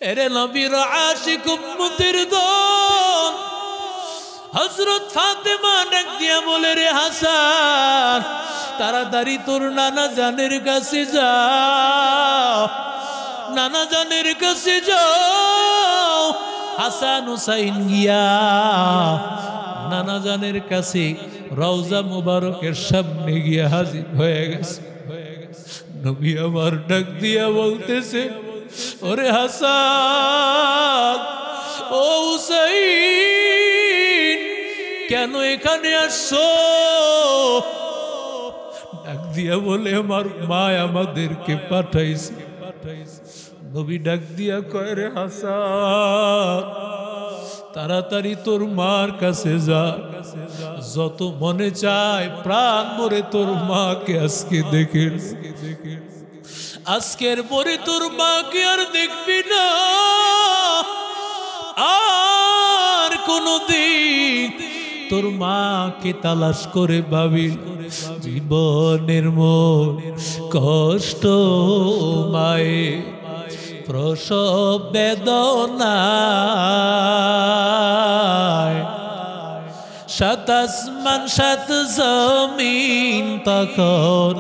এরে নবীর আশিক উম্মতের দল হযরত ফাতেমা ডাক দিয়া বলে, রে হাসান তাড়াতাড়ি তোর নানা জানের কাছে যাও, নানা জানের কাছে যাও। হাসান হুসাইন গিয়া নানা জানের কাছে রওজা মুবারকের সামনে গিয়া হাজির হয়ে গেছে। নবী আমার ডাক দিয়া বলতেছে, ওরে হাসান ও হুসাইন কেন এখানে আসছো? ডাক দিয়া বলে, আমার মা আমাদেরকে পাঠাইছে। নবী ডাক দিয়া কয়, রে হাসান তাড়াতাড়ি তোর মার কাছে যা, যত মনে চায় প্রাণ ভরে তোর মাকে আজকে দেখে, আজকের পরে তোর মাকে আর দেখবি না, আর কোনদিন তোর মাকে তালাশ করে ভাবি জীবনের মোর কষ্ট মায়ে প্রসব বেদনায়, সাত আসমান সাত জমিন তখন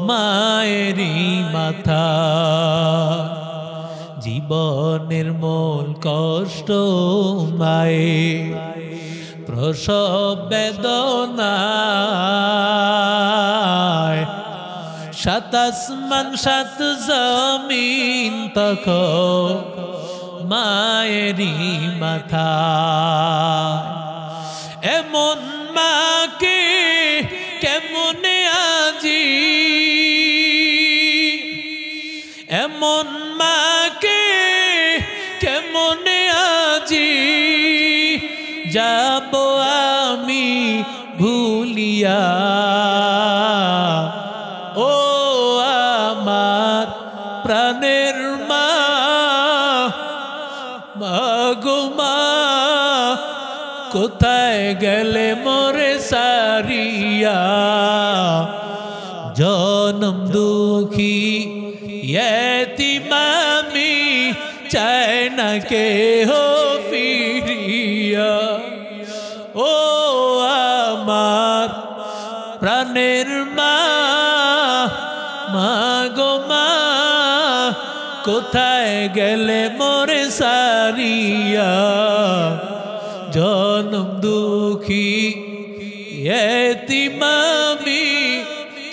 মায়েরই মাথা, জীবনের মূল কষ্ট মায়ে প্রসব বেদনায়, সাত আসমান সাত জমিন তখন মায়েরই মাথা। এমন মাকে কেমনে আজি, এমন মাকে কেমনে আজি যাব আমি ভুলিয়া, ও আমার প্রাণের মা, মাগো মা কোথায় গেলে মোরে সারিয়া, জনম দুঃখী यतीम আমি চাই না কেহ ফিরিয়া, ও আমার প্রাণের মা, মাগো মা কোথায় গেলে মোরে সারিয়া, জনম দুঃখী यतीम আমি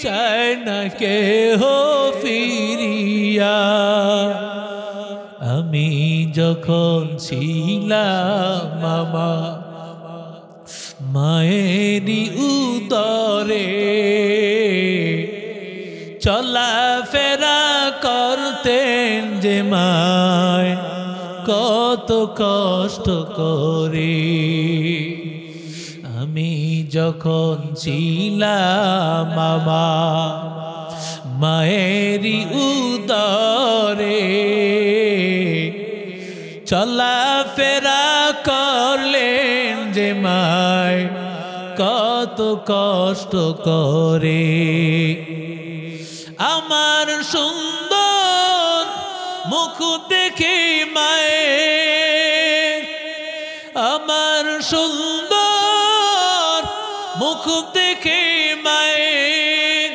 চাই না কেহ ফিরিয়া। আমি যখন ছিলাম মামা মায়েরই উদরে, চলাফেরা করতেন যে মায় কত কষ্ট করে, আমি যখন ছিলাম মামা মায়েরই উদরে, চলাফেরা করলেন যে মায় কত কষ্ট করে। আমার সুন্দর মুখ দেখে মায়ের, আমার সুন্দর মুখ দেখে মায়ের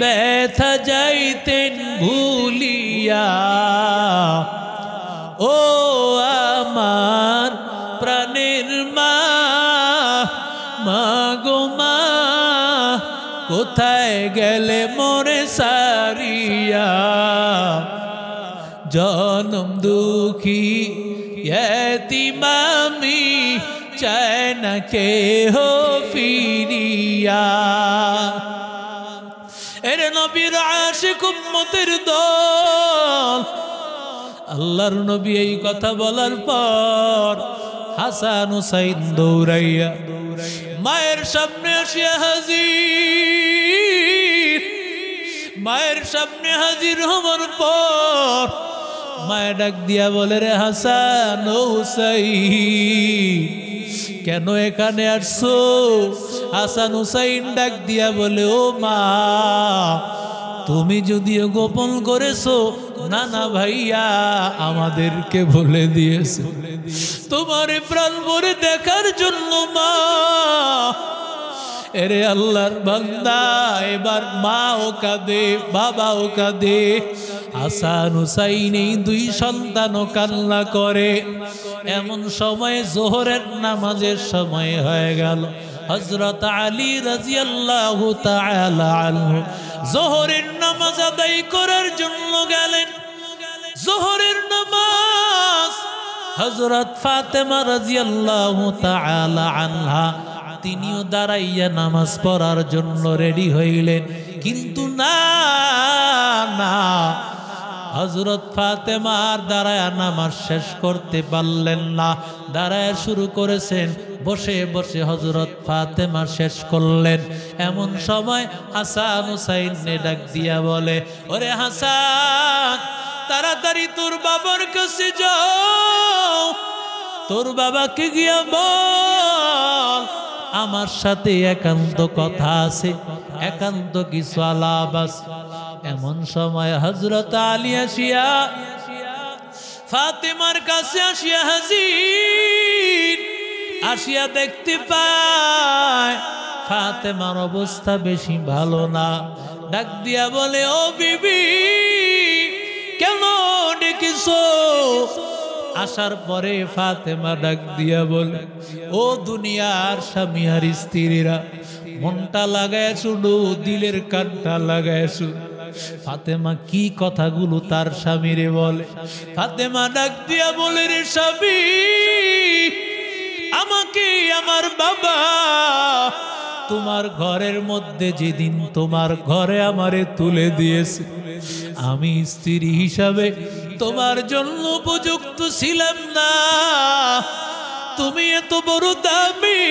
ব্যথা যাইতেন ভুলিয়া, ও আমার প্রাণের মা, মাগো মা কোথায় গেলে মোরে সারিয়া, জনম দুঃখী यतीम আমি চাই না কেহ ফিরিয়া। এরে নবীর আশিক উম্মতের দল, আল্লাহর নবী এই কথা বলার পর হাসান হুসাইন দৌড়াইয়া মায়ের সামনে আসিয়া হাজির। মায়ের সামনে হাজির হওয়ার পর মায়ের ডাক দিয়া বলে, রে হাসান ও হুসাইন কেন এখানে আসছো? হাসান হুসাইন ডাক দিয়া বলে, ও মা তুমি যদিও গোপন করেছো নানা ভাইয়া আমাদেরকে বলে দিয়েছে তোমার প্রাণ ভরে দেখার জন্য মা। এরে আল্লাহর বান্দা, এবার মাও কাঁদে বাবাও কাঁদে, হাসান হুসাইন এই দুই সন্তানও কান্না করে। এমন সময় জোহরের নামাজের সময় হয়ে গেল। হযরত আলী রাদিয়াল্লাহু তাআলা আনহু জোহরের নামাজ আদায় করার জন্য গেলেন। জোহরের নামাজ হযরত ফাতেমা রাদিয়াল্লাহু তাআলা আনহা তিনিও দাঁড়াইয়া নামাজ পড়ার জন্য রেডি হইলেন, কিন্তু না না, হযরত ফাতেমা আর দাঁড়ায়া নামাজ শেষ করতে পারলেন না। দাঁড়ায়া শুরু করেছেন, বসে বসে হযরত ফাতেমা শেষ করলেন। এমন সময় হাসান হুসাইনকে ডাক দিয়া বলে, ওরে হাসান, তাড়াতাড়ি তোর বাবার কাছে যাও, তোর বাবাকে গিয়া বল আমার সাথে একান্ত কথা আছে, একান্ত কিছু আলাপ আছে। এমন সময় হযরত আলী আসিয়া ফাতেমার কাছে আসিয়া হাজির। আসিয়া দেখতে পায় ফাতেমার অবস্থা বেশি ভালো না। ডাক দিয়া বলে, ও বিবি, কেন ডেকেছো? আসার পরে ফাতেমা ডাক দিয়া বলে, ও দুনিয়ার স্বামী আর স্ত্রীরা, মনটা লাগায় শুনো, দিলের কানটা লাগায় শুনো। ফাতেমা কি কথাগুলো তার স্বামীরে বলে। ফাতেমা ডাক দিয়া বলে, রে স্বামী, আমাকে আমার বাবা তোমার ঘরের মধ্যে যেদিন তোমার ঘরে আমারে তুলে দিয়েছে, আমি স্ত্রী হিসাবে তোমার জন্য উপযুক্ত ছিলাম না। তুমি এত বড় দামি,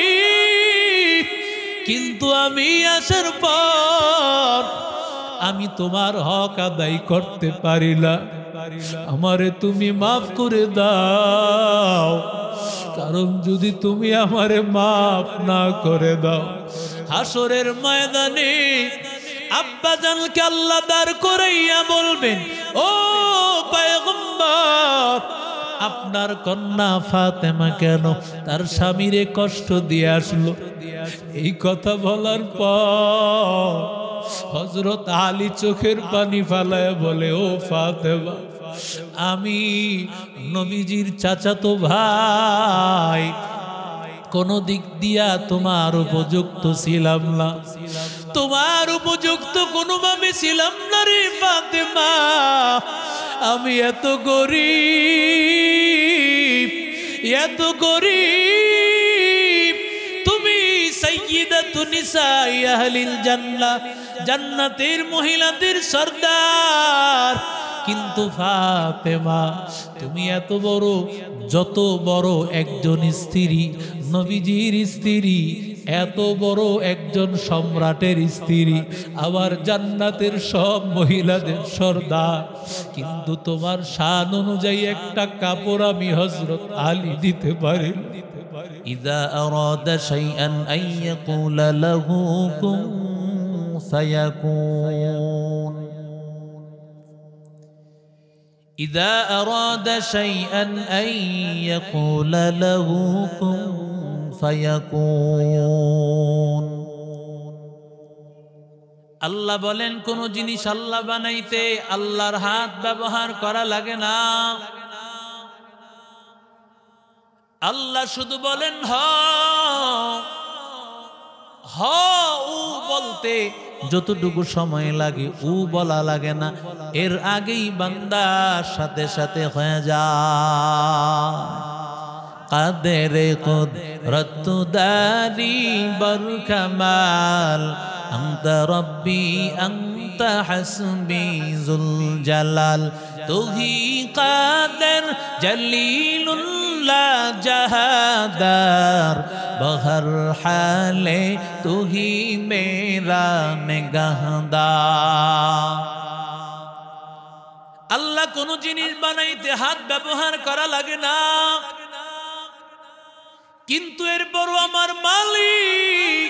কিন্তু আমি আসার পর আমি তোমার হক আদায় করতে পারিলা। আমারে তুমি মাফ করে দাও, কারণ যদি তুমি আমারে মাফ না করে দাও, হাসরের ময়দানে আব্বাজানকে আল্লাহ দাঁড় করাইয়া বলবেন, ও পয়গম্বর, আপনার কন্যা ফাতেমা কেন তার স্বামীরে কষ্ট দিয়ে আসলো? এই কথা বলার পর হযরত আলী চোখের পানি ফালায় বলে, ও ফাতেমা, আমি নবীজির চাচাতো ভাই, কোন দিক দিয়া তোমার উপযুক্ত ছিলাম না, তোমার উপযুক্ত কোনোভাবে ছিলাম না রে ফাতেমা। আমি এত গরিব, এত গরিব, তুমি সাইয়্যিদাতুন নিসাই আহলিল জান্নাহ, জান্নাতের মহিলাদের সরদার, কিন্তু ফাতেমা তুমি এত বড়, যত বড় একজন স্ত্রী, নবীজির স্ত্রী, এত বড় একজন সম্রাটের স্ত্রী, আবার জান্নাতের সব মহিলাদের সরদার, কিন্তু তোমার শান অনুযায়ী একটা কাপড় আমি হযরত আলী দিতে পারি। ইযা আরাদা শাইআন আন ইয়াকুলা লাহু কুন ফায়াকুন, إذا أراد شيئا أن يقول له كن فيكون। আল্লাহ বলেন, কোন জিনিস আল্লাহ বানাইতে আল্লাহর হাত ব্যবহার করা লাগে না। আল্লাহ শুধু বলেন হ হ, উ বলতে যতটুকু সময় লাগে উ বলা লাগে না, এর আগেই বান্দার সাথে সাথে হয়ে যায়। কাদেরে কুদরত দারি বর কামাল, আনতা রব্বি আনতা হাসবি যুল জালাল, তুহি কাদের জলিলুল্লাহ জাহাদার, বহর হালে তুহি মেরা নিগাহদার। আল্লাহ কোন জিনিস বানাইতে হাত ব্যবহার করা লাগে না, কিন্তু এরপরও আমার মালিক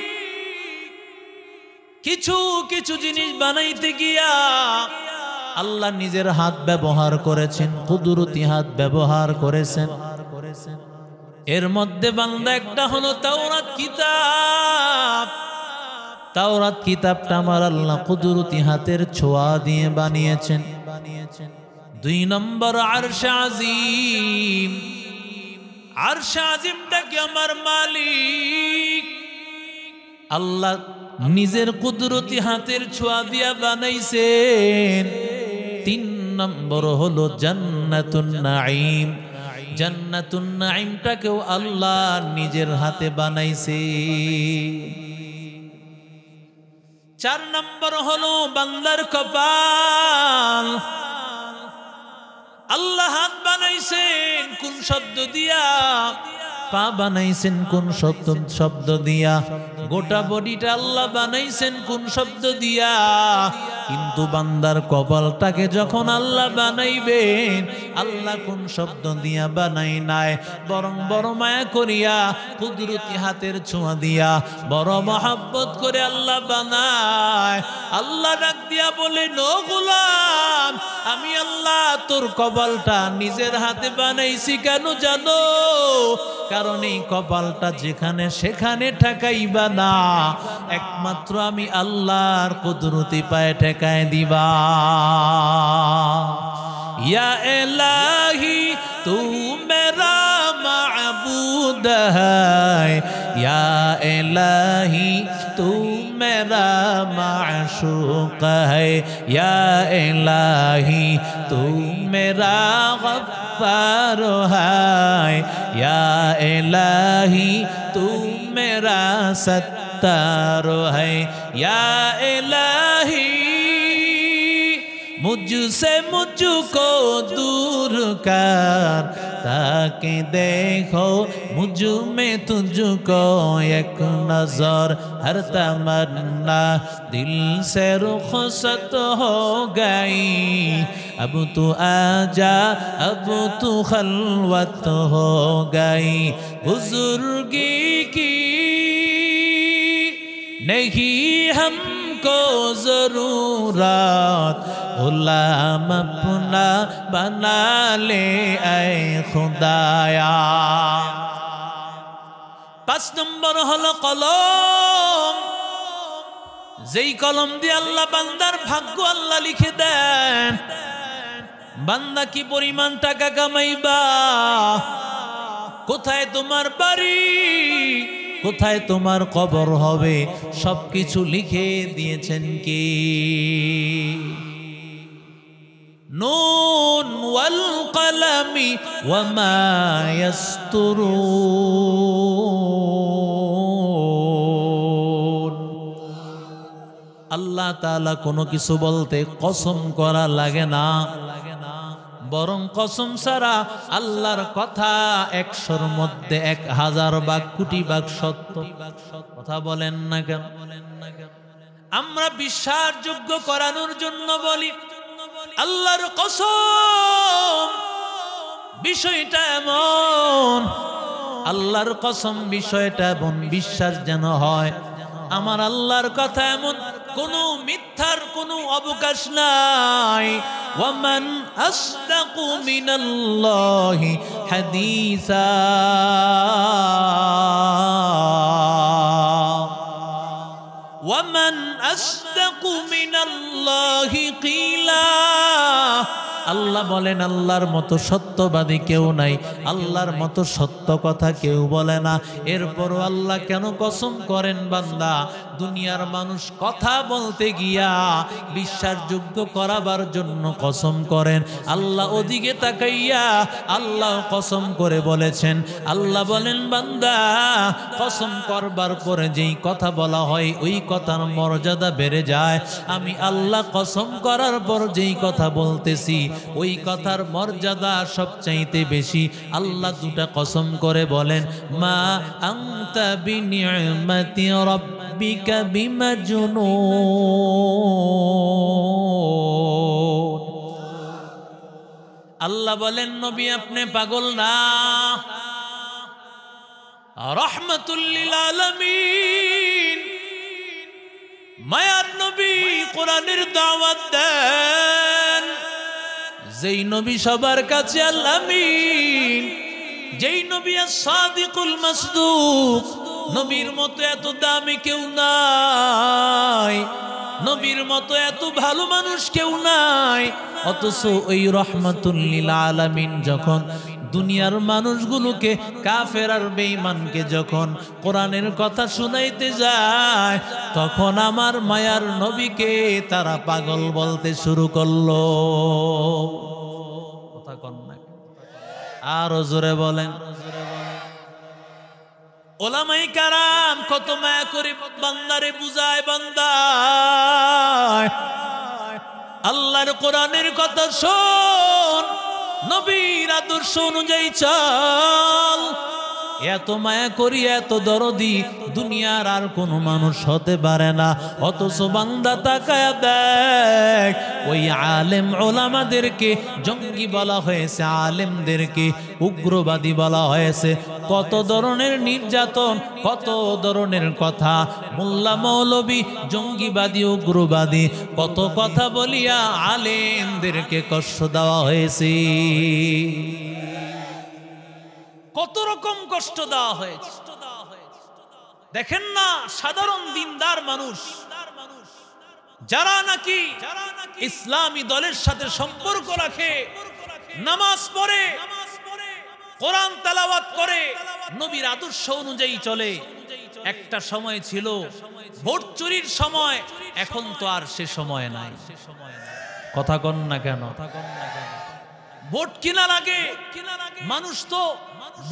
কিছু কিছু জিনিস বানাইতে গিয়া আল্লাহ নিজের হাত ব্যবহার করেছেন, কুদরতি হাত ব্যবহার করেছেন। এর মধ্যে বান্দা একটা হলো তাওরাত কিতাব। তাওরাত কিতাবটা আমার আল্লাহ কুদরতি হাতের ছোঁয়া দিয়ে বানিয়েছেন। 2 নম্বর আরশ আজিম। আরশ আজিমটাকে আমার মালিক আল্লাহ নিজের কুদরতি হাতের ছোঁয়া দিয়া বানাইছেন। 3 নম্বর হলো জান্নাতুন নাঈম। জান্নাতুন নাঈমটাকেও আল্লাহ নিজের হাতে বানাইছে। 4 নম্বর হলো বান্দার কপাল। আল্লাহ হাত বানাইছেন কোন শব্দ দিয়া, পা বানাইছেন কোন শব্দ দিয়া, গোটা বডিটা আল্লাহ বানাইছেন কোন শব্দ দিয়া। কিন্তু বান্দার কপালটাকে যখন আল্লাহ বানাইবেন, আল্লাহ কোন শব্দ দিয়া বানাই নাই, বরং বড় মায়া করিয়া কুদরতি হাতের ছোঁয়া দিয়া বড় মহব্বত করে আল্লাহ বানায়। আল্লাহ ডাক দিয়া বলে, নো গোলাম, আমি আল্লাহ তোর কপালটা নিজের হাতে বানাইছি। কেন জানো? কারণ এই কপালটা যেখানে সেখানে ঠেকাইবা না, একমাত্র আমি আল্লাহর কুদরতি পায়ে ঠেকায় দিবা। ইয়া ইলাহি তু মেরা মাবুদ হ্যায়, ইয়া ইলাহি তু মেরা মাশুক হ্যায়, ইয়া ইলাহি তু মেরা গফফার হ্যায়, ইয়া ইলাহি তু মেরা সত্তার হ্যায়, ইয়া ইলাহি मुझसे मुझको दूर कर, ताकि देखो मुझ में तुझको एक नजर, हर तमन्ना दिल से रुखसत हो गई, अब तू आजा अब तू खलवत हो गई, बुजुर्गी की नहीं हमको जरूरत, गुलाम अपना बना ले ऐ खुदाया। 5 নম্বর হলো কলম। যেই কলম দিয়ে আল্লাহ বান্দার ভাগ্য আল্লাহ লিখে দেন। বান্দা কি পরিমাণ টাকা কামাইবা, কোথায় তোমার বাড়ি, কোথায় তোমার কবর হবে, সবকিছু লিখে দিয়েছেন কি? নুন ওয়াল কলমি ওয়া মা ইয়াসতুরুন। আল্লাহ তাআলা কোনো কিছু বলতে কসম করা লাগে না, বরং কসম ছাড়া আল্লাহর কথা 100-র মধ্যে 1000 ভাগ কোটি ভাগ সত্য। কথা বলেন না কেন? আমরা বিশ্বাসযোগ্য করানোর জন্য বলি আল্লাহর কসম। বিষয়টা এমন, আল্লাহর কসম বিষয়টা এমন, বিশ্বাস যেন হয় আমার আল্লাহর কথা এমন, কোন মিথ্যার কোনো অবকাশ নাই। ওয়ামান আসদাকু মিনাল্লাহি হাদিসা, ওয়ামান আসদাকু মিনাল্লাহি কিলা। আল্লাহ বলেন আল্লাহর মতো সত্যবাদী কেউ নাই, আল্লাহর মতো সত্য কথা কেউ বলে না। এরপরও আল্লাহ কেন কসম করেন? বান্দা, দুনিয়ার মানুষ কথা বলতে গিয়া বিশ্বাসযোগ্য করাবার জন্য কসম করেন, আল্লাহ ওদিকে তাকাইয়া আল্লাহ কসম করে বলেছেন। আল্লাহ বলেন বান্দা, কসম করবার পরে যেই কথা বলা হয় ওই কথার মর্যাদা বেড়ে যায়। আমি আল্লাহ কসম করার পর যেই কথা বলতেছি ওই কথার মর্যাদা সবচাইতে বেশি। আল্লাহ দুটা কসম করে বলেন, মা আনতা বিনিআমাতি রাব্বিকা বিমাজনুন। আল্লাহ বলেন নবী আপনি পাগল না, রাহমাতুল লিল আলামিন মায়ার নবী কোরআনের দাওয়াত দেন। যেই নবী সবার কাছে আল আমিন, যেই নবী সাদিকুল মাসদুক, নবীর মতো এত দামি কেউ নাই, নবীর মতো এত ভালো মানুষ কেউ নাই। অথচ ওই রহমাতুল লিল আলামিন যখন দুনিয়ার মানুষগুলোকে, কাফের আর বেঈমানকে যখন কোরআনের কথা শুনাইতে যায়, তখন আমার মায়ার নবীকে তারা পাগল বলতে শুরু করলো। কথা কন না, আরো জোরে বলেন। ওলামায়ে কারাম কত মায়া করে বান্দারে বুঝায়, বান্দা আল্লাহর কোরআনের কথা শোন, নবীর আদর্শ অনুযায়ী চল। এত মায়া করি, এত দরদি দুনিয়ার আর কোনো মানুষ হতে পারে না। অথচ বান্দা তাকায়া দেখ, ওই আলেম ওলামাদেরকে জঙ্গি বলা হয়েছে, আলেমদেরকে উগ্রবাদী বলা হয়েছে। কত ধরনের নির্যাতন, কত ধরনের কথা, মোল্লা মৌলবী জঙ্গিবাদী উগ্রবাদী, কত কথা বলিয়া আলেমদেরকে কষ্ট দেওয়া হয়েছে, কত রকম কষ্ট দেওয়া হয়েছে। দেখেন না, সাধারণ দিনদার মানুষ যারা নাকি ইসলামী দলের সাথে সম্পর্ক রাখে, নামাজ পড়ে, কোরআন তেলাওয়াত করে, নবীর আদর্শ অনুযায়ী চলে। একটা সময় ছিল ভোট চুরির সময়, এখন তো আর সে সময় নাই। কথা কন না কেন? ভোট কিনা লাগে, মানুষ তো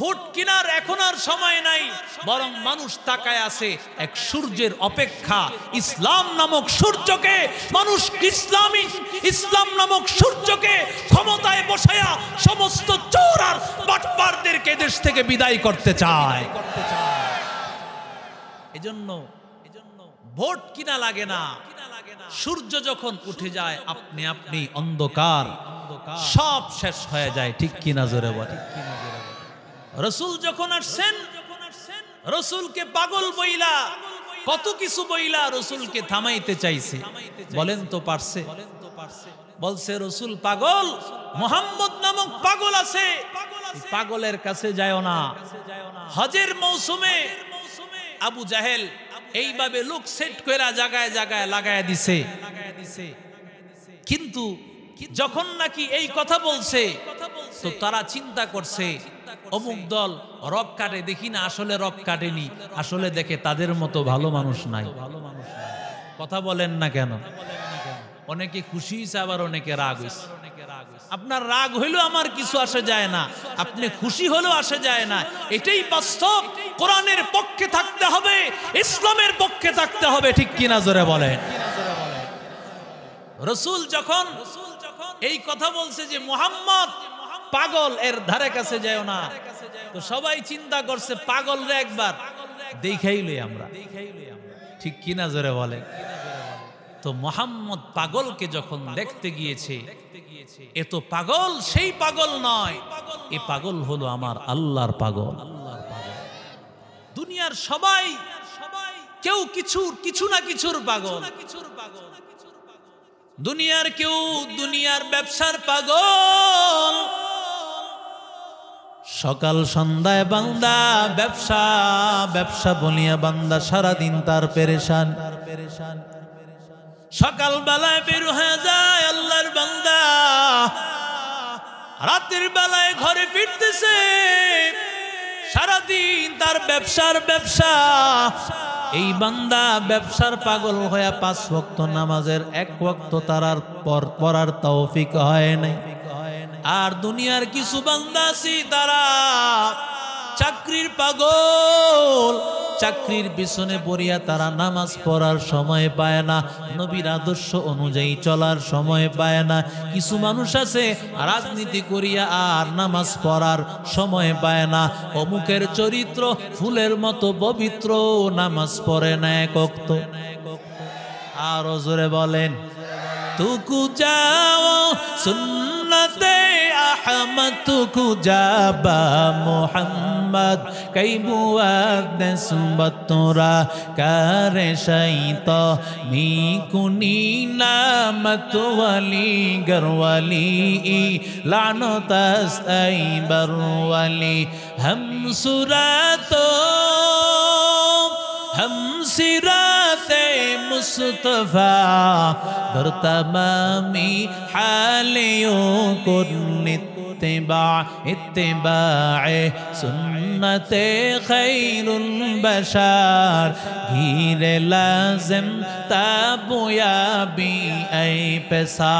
ভোট কিনার এখন আর সময় নাই, বরং মানুষ তাকায় আছে এক সূর্যের অপেক্ষা। ইসলাম নামক সূর্যকে মানুষ, ইসলাম নামক সূর্যকে ক্ষমতায় বসায়া সমস্ত চোর আর বাটপারদেরকে দেশ থেকে বিদায় করতে চায়। এজন্য ভোট কিনা লাগে না। সূর্য যখন উঠে যায়, আপনি আপনি অন্ধকার সব শেষ হয়ে যায়। ঠিক কিনা জোরে বলে? রসুল যখন আসছেন, রসুলকে পাগল বইলা, কত কিছু বইলা রসুলকে থামাইতে চাইছে। বলেন তো পারছে? বলছে রসুল পাগল, মুহাম্মদ নামক পাগল আছে, পাগলের কাছে যায়ও না। হজের মৌসুমে আবু জাহেল এইভাবে লোক সেট কইরা জায়গায় জায়গায় লাগায় দিছে। কিন্তু যখন নাকি এই কথা বলছে, তো তারা চিন্তা করছে অমুক দল রব কাটে, দেখি না আসলে রব কাটেনি, আসলে দেখে তাদের মতো ভালো মানুষ নাই। কথা বলেন না কেন? অনেকে খুশি হয়েছে, আবার অনেকে রাগ হয়েছে। আপনার রাগ হইলেও আমার কিছু আসে যায় না, আপনি খুশি হলেও আসে যায় না। এটাই বাস্তব। কোরআনের পক্ষে থাকতে হবে, ইসলামের পক্ষে থাকতে হবে। ঠিক কিনা জোরে বলেন? রসুল যখন এই কথা বলছে যে মুহাম্মদ পাগল, এর ধারে কাছে যাও না, তো সবাই চিন্তা করছে পাগল রে একবার দেখাইলে আমরা। ঠিক কিনা জোরে বলেন? তো মুহাম্মদ পাগলকে যখন দেখতে গিয়েছে, এ তো পাগল সেই পাগল নয়, এ পাগল হলো আমার আল্লাহর পাগল। দুনিয়ার সবাই কেউ কিছু না কিছুর পাগল। দুনিয়ার কেউ দুনিয়ার ব্যবসার পাগল। সকাল সন্ধ্যায় বান্দা ব্যবসা ব্যবসা বলিয়া বান্দা সারাদিন তার পেরেশান। সকাল বেলায় বের হয়ে যায় আল্লাহর বান্দা, রাতের বেলায় ঘরে ফিরতেছে, সারাদিন তার ব্যবসার ব্যবসা। এই বান্দা ব্যবসার পাগল হয়ে 5 ওয়াক্ত নামাজের 1 ওয়াক্ত তার পড়ার তৌফিক হয় নাই। আর দুনিয়ার কিছু বান্দা আছে তারা চাকরির পাগল, চাকরির পিছনে পড়িয়া তারা নামাজ পড়ার সময় পায় না, নবীর আদর্শ অনুযায়ী চলার সময় পায় না। কিছু মানুষ আছে রাজনীতি করিয়া আর নামাজ পড়ার সময় পায় না। অমুকের চরিত্র ফুলের মতো পবিত্র, নামাজ পড়ে না 1 ওয়াক্ত। আরো জোরে বলেন, তুকু যাও সুন্নতে rahmatuku jaba Muhammad kai buat nesbatura kare shaita mi kunina matwali garwali la'natas ay barwali ham surato हम सिराते मुस्तफा दर तमामी हालियों को इत्तिबाए सुन्नते खैरुल बशर घीरे लाजिम ताबुयाबी ऐ पैसा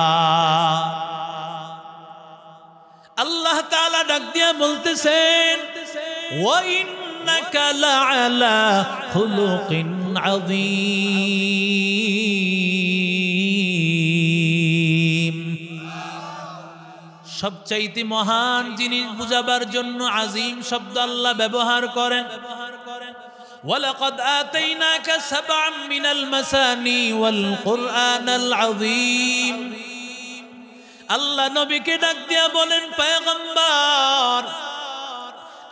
अल्लाह ताला डाक दिया बोलतेছেন وإنك لعلى خلق عظيم সবচাইতে মহান জিনিস বুঝাবার জন্য আজিম শব্দ আল্লাহ ব্যবহার করেন ولقد آتيناك سبعا من المثاني والقرآن العظيم আল্লাহ নবীকে ডাক দিয়া বলেন পয়গম্বর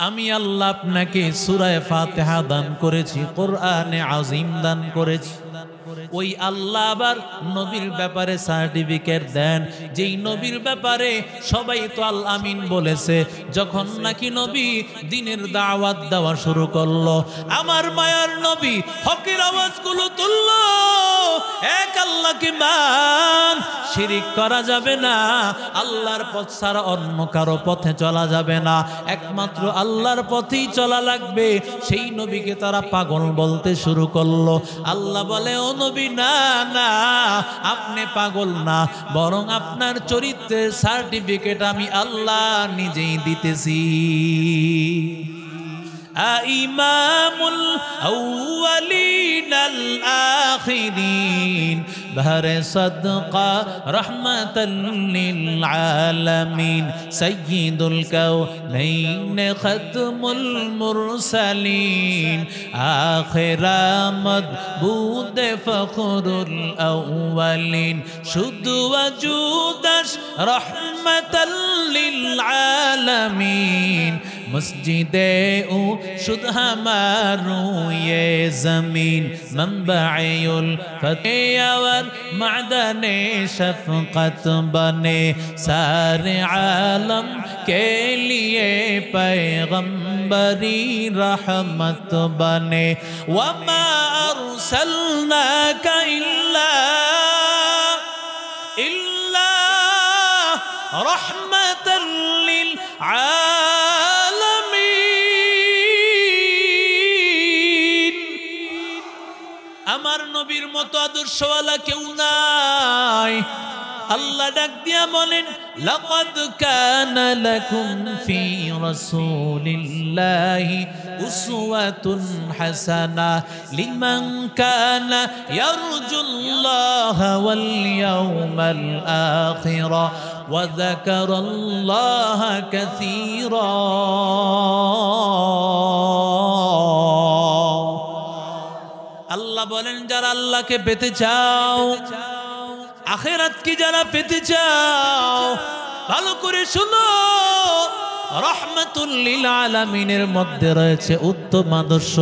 আমি আল্লাহ আপনাকে সূরা ফাতিহা দান করেছি কোরআনে আযীম দান করেছি ওই আল্লাহ আবার নবীর ব্যাপারে সার্টিফিকেট দেন যেই নবীর ব্যাপারে সবাই তো আল আমিন বলেছে যখন নাকি নবী দ্বীনের দাওয়াত দেওয়া শুরু করলো আমার মায়ার নবী হকের আওয়াজগুলো তুললো এক আল্লাহকে মান শিরিক করা যাবে না আল্লাহর পথ ছাড়া অন্য কারো পথে চলা যাবে না একমাত্র আল্লাহর পথেই চলা লাগবে সেই নবীকে তারা পাগল বলতে শুরু করলো আল্লাহ বলে ও নবী না না আপনি পাগল না বরং আপনার চরিত্রের সার্টিফিকেট আমি আল্লাহ নিজেই দিতেছি ইমামুল আউয়ালিন আল আখিরিন বাহরে সাদকা রাহমাতাল লিল আলামিন সাইয়্যিদুল কাউনাইন খাতমুল মুরসালিন আখিরামদ বুদ ফখরুল আউয়ালিন শুধু ওয়াজুদাস রাহমাতাল লিল আলামিন মসজিদে ও শুধ हमारू ये जमीन मंबाउल फतेह मादने शफकत बने सारे आलम के लिए पैगंबरी रहमत बने वमा अरसलनाका इल्ला रहमतल लिल আমার নবীর মতো আদর্শওয়ালা কেউ নাই আল্লাহ ডাক দিয়া বলেন লাকাদ কানা লাকুম ফি রাসূলিল্লাহি উসওয়াতুন হাসানাহ লিমান কানা ইয়ারজুল্লাহা ওয়াল ইয়াউমাল আখিরা ওয়া যাকারাল্লাহা কাসীরা আল্লাহ বলেন যারা আল্লাহকে পেতে চাও আখিরাত কি যারা পেতে চাও ভালো করে শুনো রহমাতুল লিল আলামিনের মধ্যে রয়েছে উত্তম আদর্শ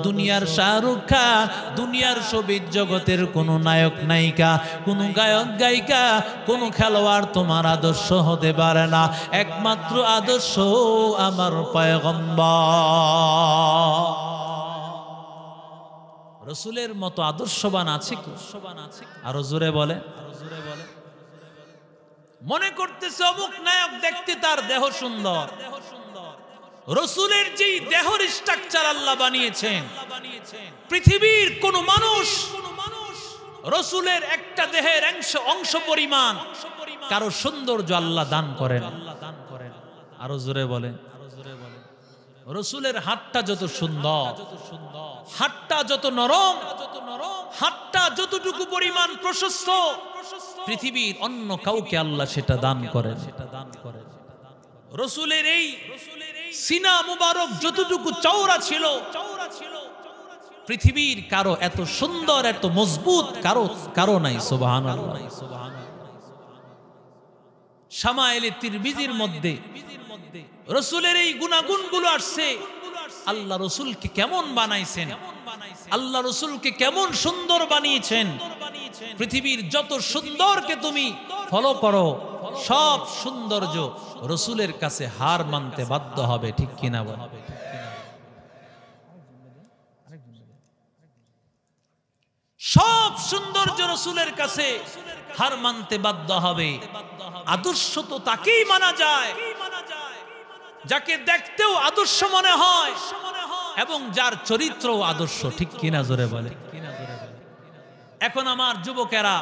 দুনিয়ার শাহরুখ খান দুনিয়ার শোবিজ জগতের কোনো নায়ক নায়িকা কোনো গায়ক গায়িকা কোনো খেলোয়াড় তোমার আদর্শ হতে পারে না একমাত্র আদর্শ আমার পয়গম্বর রসুলের মতো আদর্শবান আছে কি আরো জোরে বলে মনে করতেছে অমুক নায়ক দেখতে তার দেহ সুন্দর রসুলের যেই দেহর স্ট্রাকচার আল্লাহ বানিয়েছেন পৃথিবীর কোন মানুষ রসুলের একটা দেহের অংশ পরিমাণ কারো সৌন্দর্য আল্লাহ দান করেন আরো জোরে বলে রসুলের হাতটা যত সুন্দর হাতটা যত নরম হাতটা যতটুকু পরিমাণ প্রশস্ত পৃথিবীর অন্য কাউকে আল্লাহ সেটা দান করেন রসুলের এই সিনা মুবারক যতটুকু চওড়া ছিল পৃথিবীর কারো এত সুন্দর এত মজবুত কারো নাই সুবহানাল্লাহ শামায়েলে তিরমিজির মধ্যে রাসূলের এই গুনাহগুলো আসছে। আল্লাহ রাসূলকে কেমন বানাইছেন, আল্লাহ রাসূলকে কেমন সুন্দর বানিয়েছেন। পৃথিবীর যত সুন্দরকে তুমি ফলো করো, সব সৌন্দর্য রাসূলের কাছে হার মানতে বাধ্য হবে, ঠিক কিনা বল? সব সৌন্দর্য রাসূলের কাছে হার মানতে বাধ্য হবে। আদর্শ তো তাকেই মানা যায় যাকে দেখতেও আদর্শ মনে হয় এবং যার চরিত্র আদর্শ, ঠিক কিনা জোরে বলে? এখন আমার যুবকেরা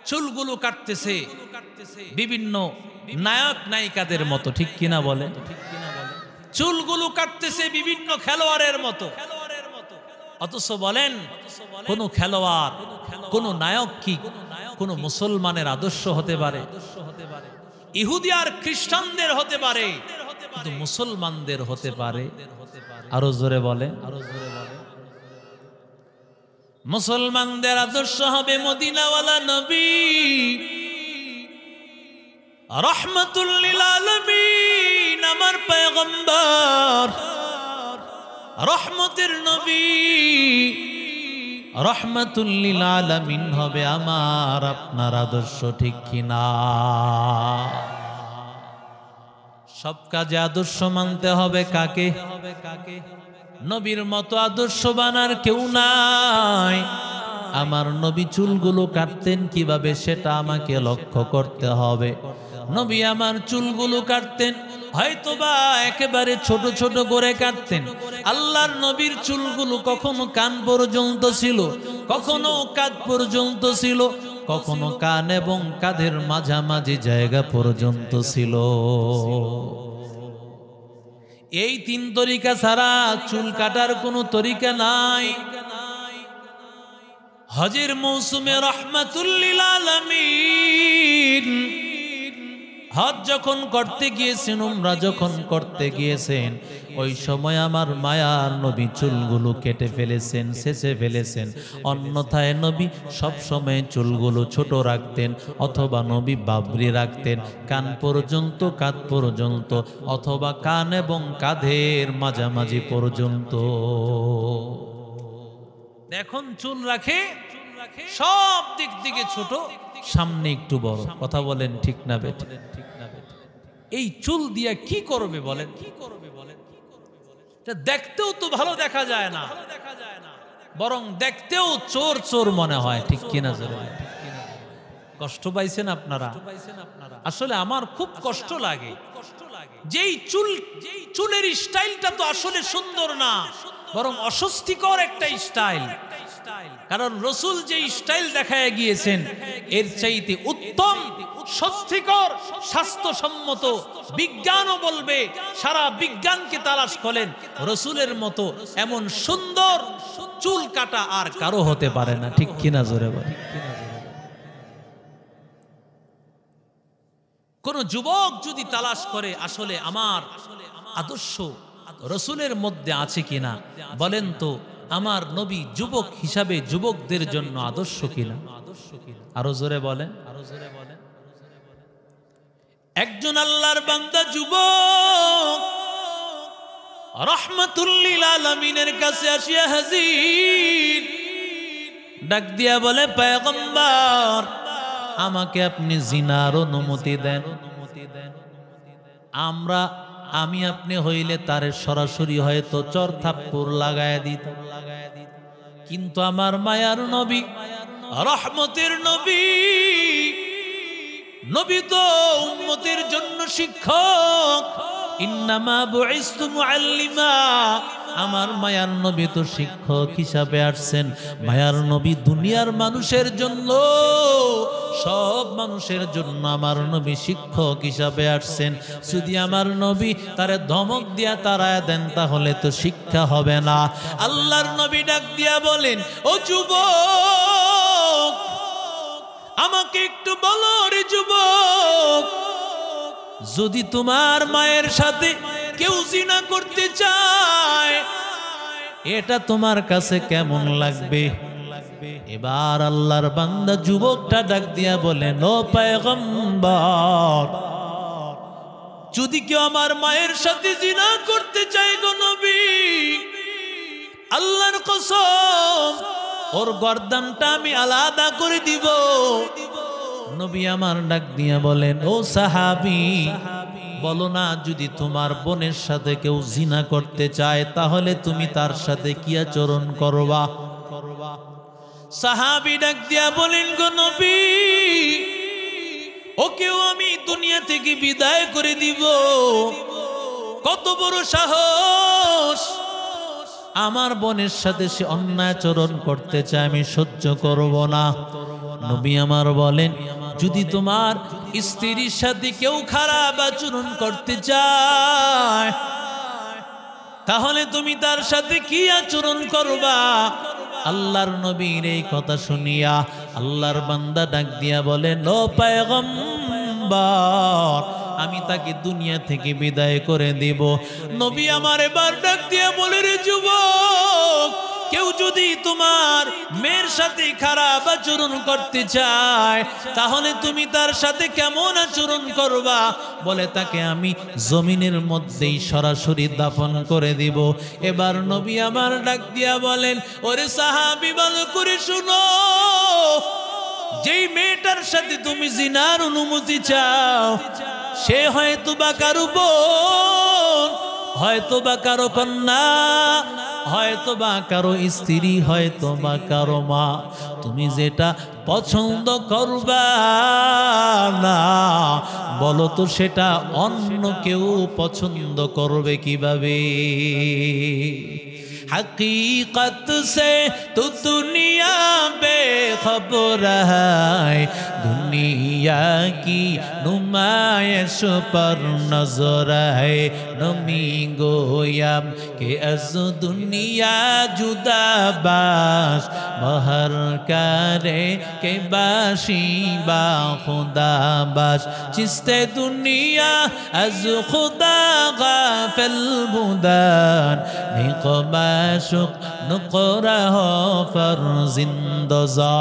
চুলগুলো কাটতেছে বিভিন্ন নায়ক নায়িকাদের মতো, ঠিক কিনা বলে? চুলগুলো কাটতেছে বিভিন্ন খেলোয়াড়ের মতো। অথচ বলেন কোন খেলোয়াড়, কোন নায়ক কি কোন মুসলমানের আদর্শ হতে পারে? ইহুদি আর খ্রিস্টানদের হতে পারে, কিন্তু মুসলমানদের হতে পারে? আরো জোরে বলে। মুসলমানদের আদর্শ হবে মদিনাওয়ালা নবী, রাহমাতুল লিল আলামিন, আমার পয়গম্বর, রহমতের নবী, রাহমাতুল লিল আলামিন হবে আমার আপনার আদর্শ, ঠিক কিনা? সব কাজে আদর্শ মানতে হবে কাকে? নবীর মতো আদর্শবান আর কেউ নাই। আমার নবী চুলগুলো কাটতেন কিভাবে সেটা আমাকে লক্ষ্য করতে হবে। নবী আমার চুলগুলো কাটতেন হয়তোবা একেবারে ছোট ছোট করে কাটতেন। আল্লাহর নবীর চুলগুলো কখনো কান পর্যন্ত ছিল, কখনো কাঁধ পর্যন্ত ছিল, কখনো কান এবং কাঁধের মাঝামাঝি জায়গা পর্যন্ত ছিল। এই তিন তরিকা ছাড়া চুল কাটার কোনো তরিকা নাই। হজের মৌসুমে রাহমাতুল লিল আলামিন হজ যখন করতে গিয়েছেন, উমরা যখন করতে গিয়েছেন, ওই সময় আমার মায়ার নবী চুলগুলো কেটে ফেলেছেন, ছেঁচে ফেলেছেন। অন্যথায় নবী সব সময় চুলগুলো ছোট রাখতেন, অথবা নবী বাবরি রাখতেন কান পর্যন্ত, কাঁধ পর্যন্ত, অথবা কান এবং কাঁধের মাঝামাঝি পর্যন্ত। এখন চুল রাখে সব দিক থেকে ছোট, সামনে একটু বড়। কথা বলেন ঠিক না বেঠিক? এই চুল দিয়া কি করবে বলেন? দেখতেও তো ভালো দেখা যায় না, বরং দেখতেও চোর চোর মনে হয়, ঠিক কিনা? কষ্ট পাইছেন আপনারা? আসলে আমার খুব কষ্ট লাগে। যেই চুলের স্টাইলটা তো আসলে সুন্দর না, বরং অস্বস্তিকর একটা স্টাইল। কারণ রাসূল যে স্টাইল দেখায় গিয়েছেন এর চাইতে উত্তম, স্বস্তিকর, স্বাস্থ্যসম্মত, বিজ্ঞানও বলবে, সারা বিজ্ঞানকে তালাশ করেন, রাসূলের মতো এমন সুন্দর চুল কাটা আর কারো হতে পারে না, ঠিক কিনা জোরে বলে? কোন যুবক যদি তালাশ করে আসলে আমার আদর্শ রাসূলের মধ্যে আছে কিনা, বলেন তো আমার নবী যুবক হিসাবে যুবকদের জন্য আদর্শ কিনা? আরো জোরে বলেন। একজন আল্লাহর বান্দা যুবক রাহমাতুল লিল আলামিনের কাছে আসিয়া হাজির, ডাক দিয়া বলে, পয়গম্বর আমাকে আপনি জিনার অনুমতি দেন। আমি আপনি হইলে তারে সরাসরি হয়তো চর থাপ্পড় লাগায় দিত, কিন্তু আমার মায়ার নবী, রহমতের নবী, নবী তো উম্মতের জন্য শিক্ষক। ইন্নামা বুইস্তু মুআল্লিমা, আমার মায়ার নবী তো শিক্ষক হিসাবে আসছেন। মায়ার নবী দুনিয়ার মানুষের জন্য, সব মানুষের জন্য আমার নবী শিক্ষক হিসাবে আসছেন। যদি আমার নবী তারে ধমক দিয়া তাড়ায় দেন তাহলে তো শিক্ষা হবে না। আল্লাহর নবী ডাক দিয়া বলেন, ও যুবক আমাকে একটু বলো রে যুবক, যদি তোমার মায়ের সাথে কেউ জিনা করতে চায় এটা তোমার কাছে কেমন লাগবে? এবার আল্লাহর বান্দা যুবকটা ডাক দিয়া বলেন, ও পয়গম্বর, যদি কেউ আমার মায়ের সাথে জিনা করতে চায় গো নবী, আল্লাহর কসম ওর গর্দানটা আমি আলাদা করে দিব। নবী আমার ডাক দিয়া বলেন, ও সাহাবী, বলো না, যদি তোমার বোনের সাথে কেউ জিনা করতে চায় তাহলে তুমি তার সাথে কি আচরণ করবা? সাহাবী ডাক দিয়া বলেন, গো নবী, ওকেও আমি দুনিয়া থেকে বিদায় করে দিব। কত বড় সাহস! আমার বোনের সাথে সে অন্যায় আচরণ করতে চায়, আমি সহ্য করব না। নবী আমার বলেন, যদি তোমার স্ত্রীর সাথে কেউ খারাপ আচরণ করতে চায় তাহলে তুমি তার সাথে কি আচরণ করবা? আল্লাহর নবীর এই কথা শুনিয়া আল্লাহর বান্দা ডাক দিয়া বলেন, ও পয়গম্বর, আমি তাকে দুনিয়া থেকে বিদায় করে দিব। নবী আমার এবার ডাক দিয়া বলে, রে যুবক, কেউ যদি তোমার মেয়ের সাথে খারাপ আচরণ করতে চায় তাহলে তুমি তার সাথে কেমন আচরণ করবা? বলে, তাকে আমি জমিনের মধ্যেই সরাসরি দাফন করে দিব। এবার নবী আমার ডাক দিয়া বলেন, ওরে সাহাবী, ভালো করে শুনো, যেই মেয়েটার সাথে তুমি জিনার অনুমতি চাও সে হয়তো বা কারো বোন, হয়তো বা কারো কন্যা, হয়তো বা কারো স্ত্রী, হয়তো বা কারো মা। তুমি যেটা পছন্দ করবা না, বলো তো সেটা অন্য কেউ পছন্দ করবে কিভাবে? हकीकत से तो दुनिया बेखबर है, दुनिया की नुमाइश पर नजर है। नमी गोयम के अज दुनिया जुदा बाश, बहर करे के बाशी बा खुदा बाश। चिस्ते दुनिया अज खुदा गाफिल बुदान, निकबा शुक नुकरा हो फरजिंदजा।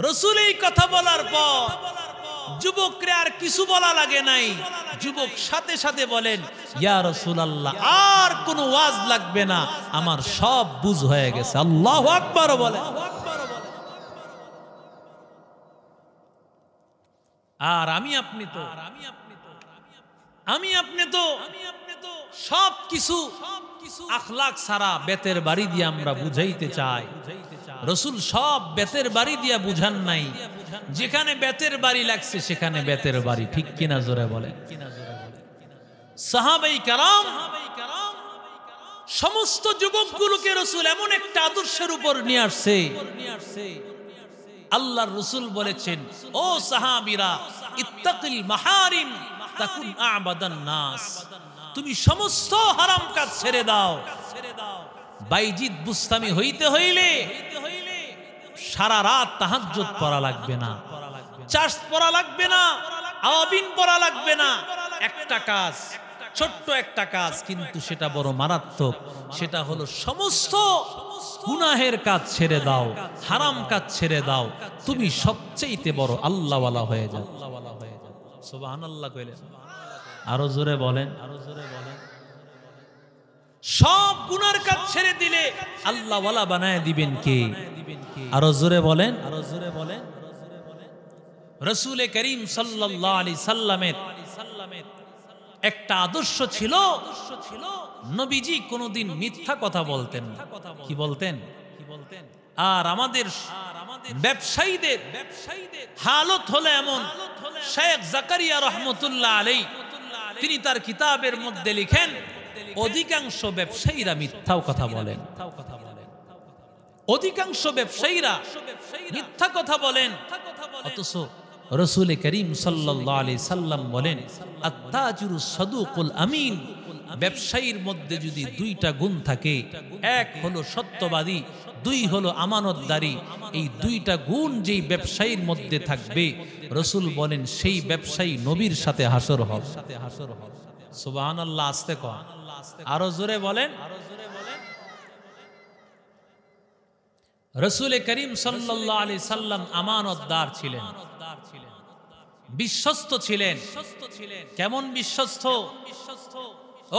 रसूल এই কথা বলার পর যুবকরা আর কিছু বলা লাগে নাই। যুবক সাথে সাথে বলেন, ইয়া রাসূলুল্লাহ, আর কোনো ওয়াজ লাগবে না, আমার সব বুঝ হয়ে গেছে। আল্লাহু আকবার বলেন। আর আমি আপনি তো সব কিছু আখলাক সারা বেতের বাড়ি দিয়ে আমরা বুঝাইতে চাই। রসুল সব বেতের বাড়ি দিয়া বুঝান নাই, যেখানে বেতের বাড়ি লাগছে সেখানে বেতের বাড়ি, ঠিক কিনা জোরে বলেন। সাহাবাই কারাম সমস্ত যুবকগুলোকে রসুল এমন একটা আদর্শের উপর নিয়ে আসছে। আল্লাহর রসুল বলেছেন, ও সাহাবীরা, ইত্তাকিল মাহারিম তাকুন আবাদান নাস, তুমি সমস্ত হারাম কাজ ছেড়ে দাও। বাইজিদ বুস্তামি হইতে হইলে সারা রাত তাহাজ্জুদ পড়া লাগবে না, চাষ পড়া লাগবে না, আওয়াবিন পড়া লাগবে না। একটা কাজ, ছোট্ট একটা কাজ, কিন্তু সেটা বড় মারাত্মক। সেটা হলো সমস্ত গুনাহের কাজ ছেড়ে দাও, হারাম কাজ ছেড়ে দাও, তুমি সবচেয়ে বড় আল্লাহওয়ালা হয়ে যাও। সুবহানাল্লাহ কইলেন, আরো জোরে বলেন। সব গুনার কাজ ছেড়ে দিলে আল্লাহওয়ালা বানায় দিবেন কে? আরো জোরে বলেন। রাসূল করিম সাল্লাল্লাহু আলাইহি সাল্লামের একটা আদর্শ ছিল, নবীজি কোনোদিন মিথ্যা কথা বলতেন না। কি বলতেন? আর আমাদের ব্যবসায়ীদের হালত হলো এমন। শেখ জাকারিয়া রহমতুল্লাহ আলাইহি তিনি তার কিতাবের মধ্যে লিখেন, অধিকাংশ ব্যবসায়ীরা মিথ্যাও কথা বলেন। অধিকাংশ ব্যবসায়ীরা মিথ্যা কথা বলেন, অথচ রাসূল করিম সাল্লাল্লাহু আলাইহি সাল্লাম বলেন, আত-তাজিরু সাদুকুল আমিন, ব্যবসায়ীর মধ্যে যদি দুইটা গুণ থাকে, এক হলো সত্যবাদী, দুই হলো আমানতদারি, এই দুইটা গুণ যেই ব্যবসায়ীর মধ্যে থাকবে, রাসূল বলেন সেই ব্যবসায়ী নবীর সাথে হাসর হবে। সুবহানাল্লাহ, আস্তে কর, আরো জোরে বলেন। রাসূল করিম সাল্লাল্লাহু আলাইহি সাল্লাম আমানতদার ছিলেন, বিশ্বস্ত ছিলেন। কেমন বিশ্বস্ত?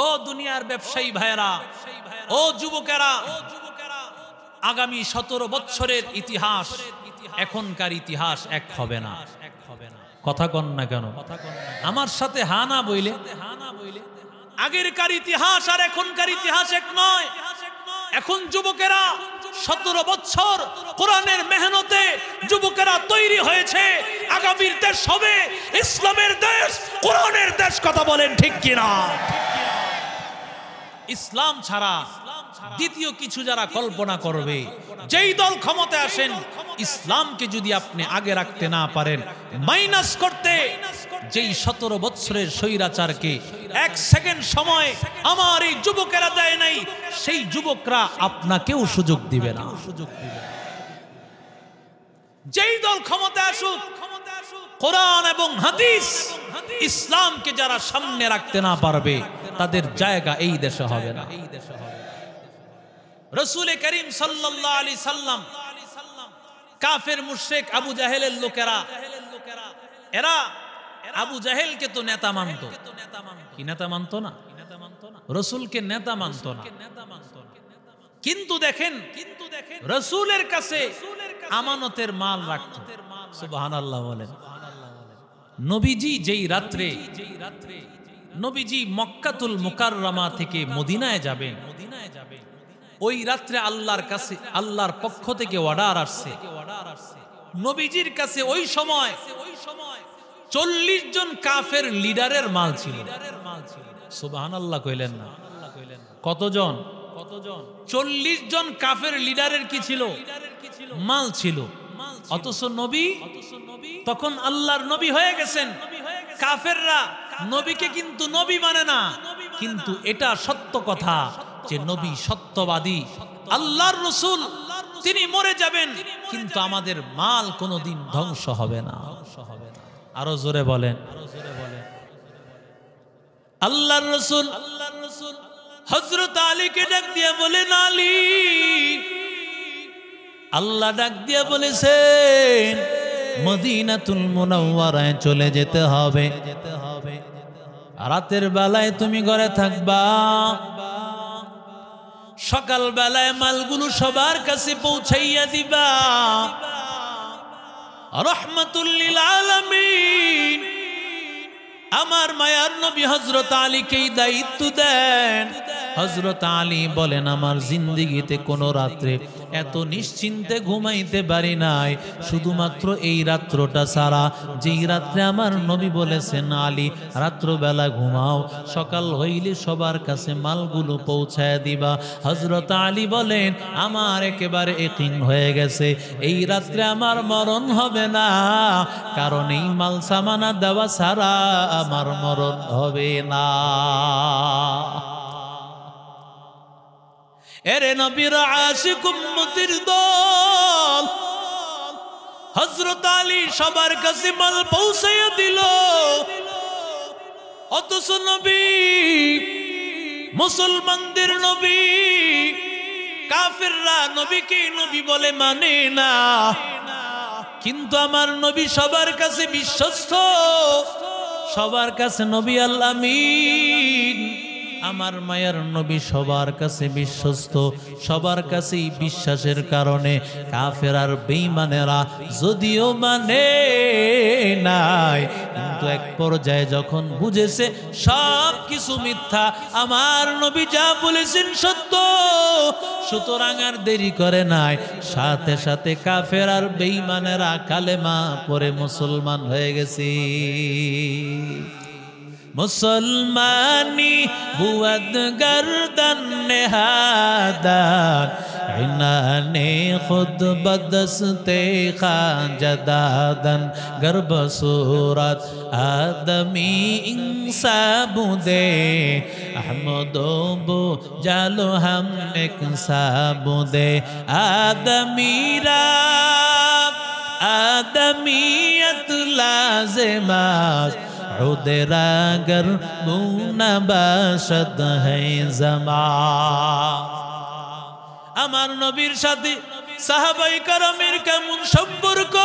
ও দুনিয়ার ব্যবসায়ী ভাইয়েরা, ও যুবকেরা, আগামী 17 বছরের ইতিহাস এখনকার ইতিহাস এক হবে না। কথা কন না কেন? আমার সাথে হা না বইলে। আগেরকার ইতিহাস আর এখনকার ইতিহাস এক নয়। এখন যুবকেরা 17 বছর কোরআনের মেহনতে যুবকেরা তৈরি হয়েছে। আগামীর দেশ হবে ইসলামের দেশ, কোরআনের দেশ। কথা বলেন ঠিক কিনা? ইসলাম ছাড়া দ্বিতীয় কিছু যারা কল্পনা করবে, যেই দল ক্ষমতায় আসেন, ইসলামকে যদি আপনি আগে রাখতে না পারেন, মাইনাস করতে, যেই 17 বছরের স্বৈরাচারকে 1 সেকেন্ড সময় আমার এই যুবকেরা দেয় নাই, সেই যুবকরা আপনাকেও সুযোগ দিবে না। যেই দল ক্ষমতায় আসুক, কোরআন এবং হাদিস, ইসলামকে যারা সামনে রাখতে না পারবে, তাদের জায়গা এই দেশে হবে না। রাসূল করিম সাল্লাল্লাহু আলাইহি সাল্লাম, কাফের মুশরিক আবু জাহেলের লোকেরা, এরা আবু জাহেলকে তো নেতা মানত। কি নেতা মানত না? রাসূলকে নেতা মানত না। কিন্তু দেখেন, রাসূলের কাছে আমানতের মাল রাখত। সুবহানাল্লাহ বলেন। নবীজি যেই রাত্রে নবীজি মক্কাতুল মুকাররমা থেকে মদিনায় যাবেন, ওই রাত্রে আল্লাহর কাছে, আল্লাহর পক্ষ থেকে অর্ডার আসছে। নবীজির কাছে ওই সময় 40 জন কাফের লিডারের মাল ছিল। সুবহানাল্লাহ কইলেন না? কতজন? 40 জন কাফের লিডারের কি ছিল? মাল ছিল। অথচ নবী তখন আল্লাহর নবী হয়ে গেছেন। কাফেররা নবীকে কিন্তু নবী মানে না, কিন্তু এটা সত্য কথা যে নবী সত্যবাদী, আল্লাহর রাসূল, তিনি মরে যাবেন, কিন্তু আমাদের মাল কোনোদিন ধ্বংস হবে না। আরো জোরে বলেন। আল্লাহর রাসূল হযরত আলীকে ডাক দিয়ে বলেন, আলী, আল্লাহ ডাক দিয়ে বলেছেন মদিনাতুল মুনাওয়ারায় চলে যেতে হবে। রাতের বেলায় তুমি ঘরে থাকবা, সকাল বেলায় মালগুলো সবার কাছে পৌঁছাইয়া দিবা। রাহমাতুল লিল আলামিন আমার মায়ার নবী হযরত আলীকেই দায়িত্ব দেন। হযরত আলী বলেন, আমার জিন্দেগিতে কোন রাত্রে এত নিশ্চিন্তে ঘুমাইতে পারি নাই, শুধুমাত্র এই রাত্রটা ছাড়া, যেই রাত্রে আমার নবী বলেছেন আলী রাত্রবেলা ঘুমাও, সকাল হইলে সবার কাছে মালগুলো পৌঁছায় দিবা। হযরত আলী বলেন, আমার একেবারে ইয়াকিন হয়ে গেছে এই রাত্রে আমার মরণ হবে না, কারণ এই মাল সামানা দেওয়া ছাড়া আমার মরণ হবে না। এরে নবীর আশিক উম্মতির দল, হযরত আলী সবার কাছে মাল পৌঁছাইয়া দিল। অথচ নবী, মুসলমানদের নবী, কাফেররা নবীকে নবী বলে মানে না, কিন্তু আমার নবী সবার কাছে বিশ্বস্ত, সবার কাছে নবী আল আমিন। আমার মায়ার নবী সবার কাছে বিশ্বস্ত, সবার কাছেই বিশ্বাসের কারণে কাফের আর বেঈমানেরা যদিও মানে নাই, কিন্তু এক পর্যায়ে যখন বুঝেছে সব কিছু মিথ্যা, আমার নবী যা বলেছেন সত্য, সুতরাং আর দেরি করে নাই, সাথে সাথে কাফের আর বেঈমানেরা কালেমা পড়ে মুসলমান হয়ে গেছে। মুসলমানি বুয়াদ গর্দন নেহাদান, ইনানে খুদ বদস্তে খাজদাদন, গর্ব সুরত আদমি ইনসাবুদে, আহমদো বু জালো হাম এক সাবুদে, আদমিরা আদমিয়ত লাজেমাস, উদরাগর মুনাবাশত है জমা। আমার নবীর সাথে সাহাবায়ে কেরামের কেমন সম্পর্ক,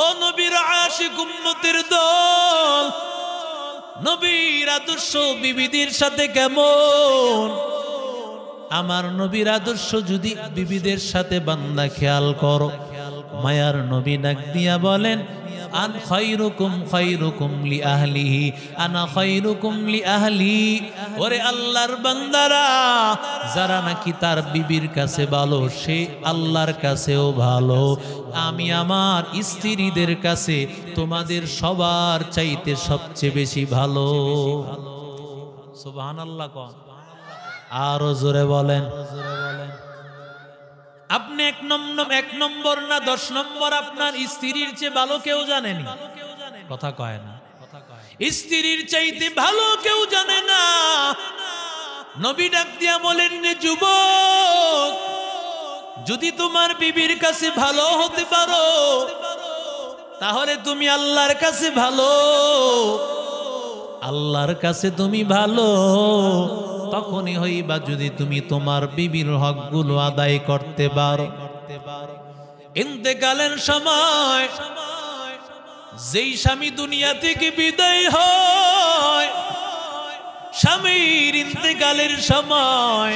ও নবীর আশিক উম্মতের দল, নবীর আদর্শ বিবিদের সাথে কেমন। আমার নবীর আদর্শ যদি বিবিদের সাথে বান্দা খেয়াল করো, মায়ার নবী ডাক দিয়া বলেন, আন খায়রুকুম খায়রুকুম লি আহলিহি, আনা খায়রুকুম লি আহলি। ওরে আল্লাহর বান্দারা, যারা নাকি তার বিবির কাছে ভালো, সে আল্লাহর কাছেও ভালো। আমি আমার স্ত্রীদের কাছে তোমাদের সবার চাইতে সবচেয়ে বেশি ভালো। সুবহানাল্লাহ কোন, আরো জোরে বলেন। আপনি এক নম্বর না 10 নম্বর আপনার স্ত্রীর চেয়ে ভালো কেউ জানেনি, কথা কয় না। স্ত্রীর চাইতে ভালো কেউ জানে না। নবী ডাক দিয়া বলেন, রে যুবক, যদি তোমার বিবির কাছে ভালো হতে পারো, তাহলে তুমি আল্লাহর কাছে ভালো। আল্লাহর কাছে তুমি ভালো তখনই হইবা যদি তুমি তোমার বিবির হকগুলো আদায় করতে পারো। ইন্তেকালের সময় যেই স্বামী দুনিয়া থেকে বিদায় হয়, স্বামীর ইন্তেকালের সময়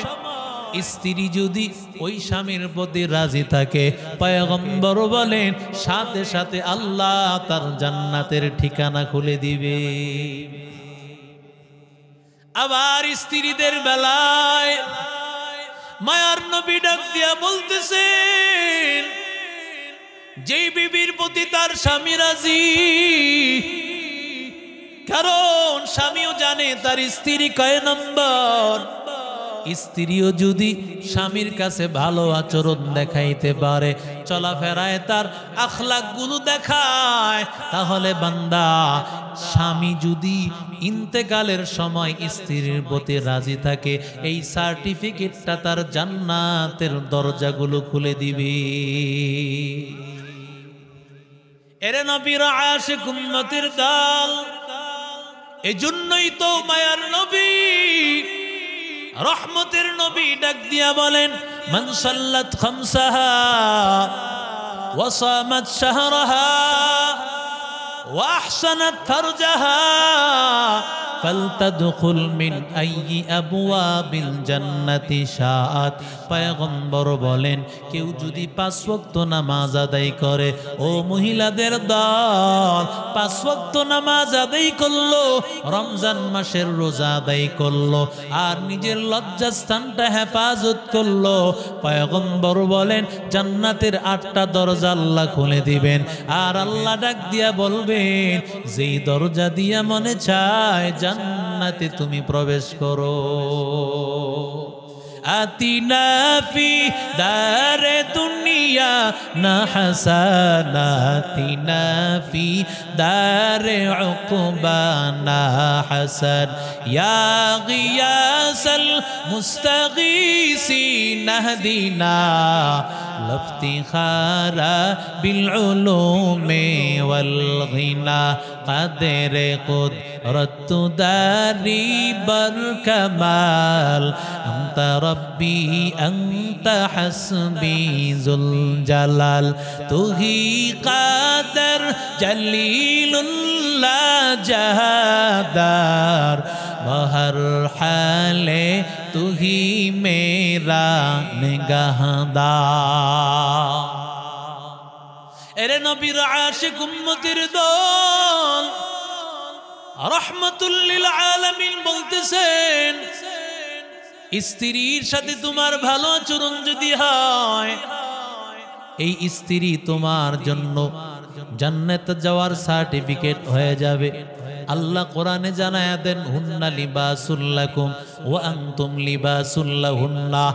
স্ত্রী যদি ওই স্বামীর প্রতি রাজি থাকে, পয়গম্বর বলেন সাথে সাথে আল্লাহ তার জান্নাতের ঠিকানা খুলে দিবে। আবার স্ত্রীদের বেলায় মায়ার নবী ডাক দিয়া বলতেছেন, যেই বিবির প্রতি তার স্বামী রাজি, কারণ স্বামীও জানে তার স্ত্রী কয় নম্বর। স্ত্রীও যদি স্বামীর কাছে ভালো আচরণ দেখাইতে পারে, চলাফেরায় তার আখলাক গুলো দেখায়, তাহলে বান্দা স্বামী যদি ইন্তেকালের সময় স্ত্রীর প্রতি রাজি থাকে, এই সার্টিফিকেটটা তার জান্নাতের দরজাগুলো খুলে দিবে। এরে নবীর আশিক উম্মতের দল, এজন্যই তো মায়ার নবী রহমতের নবী ডাক দিয়া বলেন, মান সাল্লাত খামসাহা ওয়া সামাত শাহরাহা ওয়া আহসানাত ফারজাহা ফালতাদখুল মিন আইয়ি আবওয়াবিল জান্নাতি শাআত। পয়গম্বর বলেন, কেউ যদি 5 ওয়াক্ত নামাজ আদায় করে, ও মহিলাদের দল, 5 ওয়াক্ত নামাজ আদায় করলো, রমজান মাসের রোজা আদায় করলো, আর নিজের লজ্জাস্থানটা হেফাজত করলো, পয়গম্বর বলেন জান্নাতের 8টা দরজা আল্লাহ খুলে দিবেন। আর আল্লাহ ডাক দিয়া বলবেন, যেই দরজা দিয়া মনে চায় জান্নাতে তুমি প্রবেশ করো। আতিনা ফি দারে দুনিয়া না হাসানাতিনা ফি দারে উকবা না হাসান। ইয়া গিয়াসাল মুস্তাগীসিন হদিনা লফতিখারা বিল উলুমি ওয়াল গিনা। কাদেরে কুদরত দারি বরকমাল আনতা রব্বি আনতা হাসবি যুল জালাল। তুহি কাদর জলিলুল্লাহ জাহাদার বহর হালে তুহি মেরা নিগাহদার। এরে নবীর আশিক উম্মতের দল, রহমাতুল লিল আলামিন বলতেছেন, স্ত্রীর সাথে তোমার ভালো আচরণ যদি হয়, এই স্ত্রী তোমার জন্য জান্নাতে যাওয়ার সার্টিফিকেট হয়ে যাবে। আল্লাহ কোরআনে জানায়া দেন, হুন্না লিবাসুল লাকুম ওয়া আনতুম লিবাসুল লাহুন্না।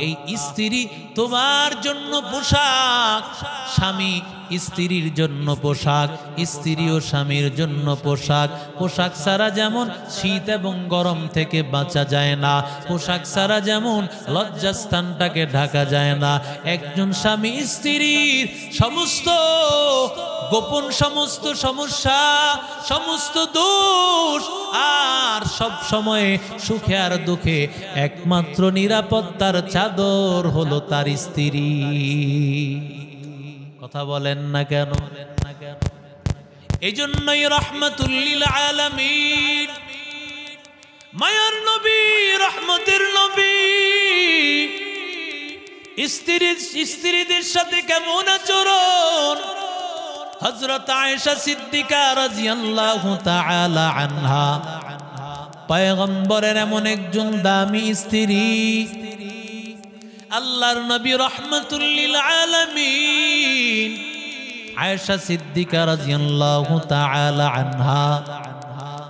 এই স্ত্রী তোমার জন্য পোশাক, স্বামী স্ত্রীর জন্য পোশাক, স্ত্রী ও স্বামীর জন্য পোশাক। পোশাক ছাড়া যেমন শীত এবং গরম থেকে বাঁচা যায় না, পোশাক ছাড়া যেমন লজ্জাস্থানটাকে ঢাকা যায় না, একজন স্বামী স্ত্রীর সমস্ত গোপন সমস্ত সমস্যা, সমস্ত দোষ আর সব সময়ে সুখে আর দুঃখে একমাত্র নিরাপত্তার চাদর হলো তার স্ত্রী। কথা বলেন না কেন? এই জন্যই রাহমাতুল লিল আলামিন মায়ার নবী, রহমতের নবী স্ত্রীদের সাথে কেমন আচরণ, হযরত আয়েশা সিদ্দিকা রাদিয়াল্লাহু তাআলা আনহা পয়গম্বরের এমন একজন দামি স্ত্রী, আল্লাহর নবী রহমাতুল লিল আলামিন আয়েশা সিদ্দিকা রাদিয়াল্লাহু তাআলা আনহা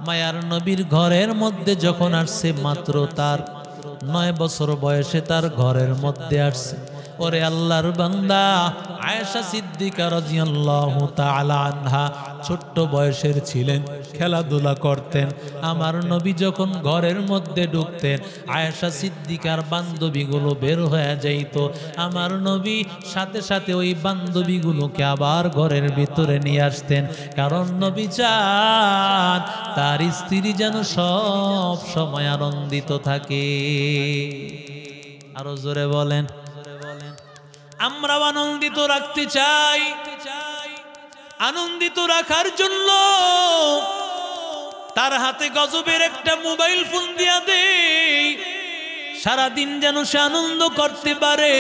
মায়ার নবীর ঘরের মধ্যে যখন আসছে, মাত্র তার 9 বছর বয়সে তার ঘরের মধ্যে আসছে। ওরে আল্লাহর বান্দা, আয়েশা সিদ্দিকা রাদিয়াল্লাহু তাআলা আনহা ছোট্ট বয়সের ছিলেন, খেলাধুলা করতেন। আমার নবী যখন ঘরের মধ্যে ঢুকতেন, আয়েশা সিদ্দিকার বান্ধবীগুলো বের হয়ে যাইত। আমার নবী সাথে সাথে ওই বান্ধবীগুলোকে আবার ঘরের ভিতরে নিয়ে আসতেন, কারণ নবী চান তার স্ত্রী যেন সব সময় আনন্দিত থাকে। আরো জোরে বলেন। আমরাও আনন্দিত রাখতে চাই। আনন্দিত রাখার জন্য তার হাতে গজবের একটা মোবাইল ফোন দিয়া দেই, সারাদিন যেন সে আনন্দ করতে পারে।